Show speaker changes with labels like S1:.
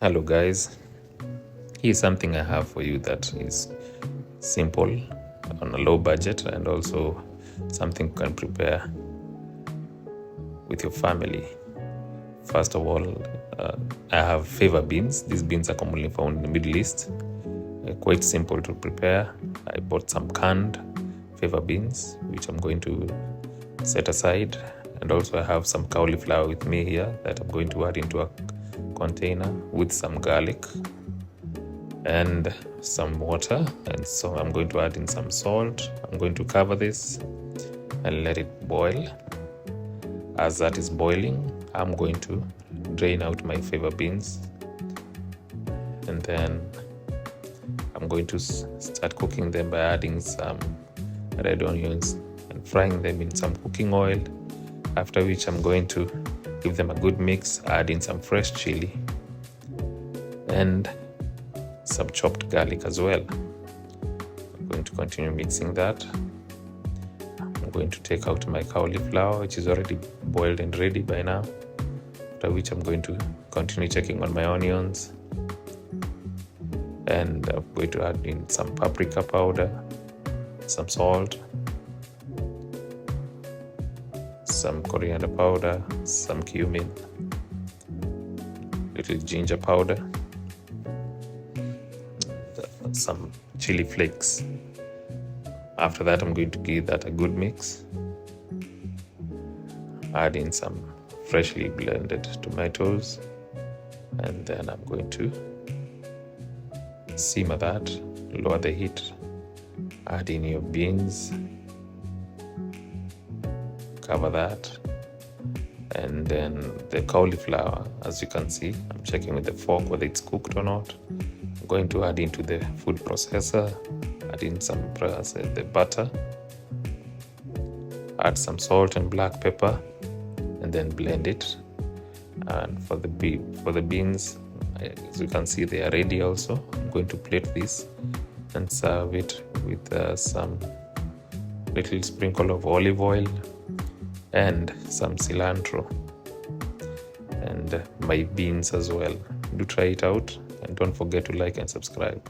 S1: Hello guys, here's something I have for you that is simple, on a low budget, and also something you can prepare with your family. First of all, I have fava beans. These beans are commonly found in the Middle East. Quite simple to prepare. I bought some canned fava beans, which I'm going to set aside, and also I have some cauliflower with me here that I'm going to add into a container with some garlic and some water, and so I'm going to add in some salt. I'm going to cover this and let it boil. As that is boiling, I'm going to drain out my fava beans, and then I'm going to start cooking them by adding some red onions and frying them in some cooking oil, after which I'm going to give them a good mix, add in some fresh chili and some chopped garlic as well. I'm going to continue mixing that. I'm going to take out my cauliflower, which is already boiled and ready by now, after which I'm going to continue checking on my onions, and I'm going to add in some paprika powder, some salt, some coriander powder, some cumin, little ginger powder, some chili flakes. After that, I'm going to give that a good mix, add in some freshly blended tomatoes, and then I'm going to simmer that, lower the heat, add in your beans, cover that, and then the cauliflower, as you can see, I'm checking with the fork whether it's cooked or not. I'm going to add into the food processor, add in some the butter, add some salt and black pepper, and then blend it. And for the beans, as you can see, they are ready also. I'm going to plate this and serve it with some little sprinkle of olive oil and some cilantro, and my beans as well. Do try it out, and don't forget to like and subscribe.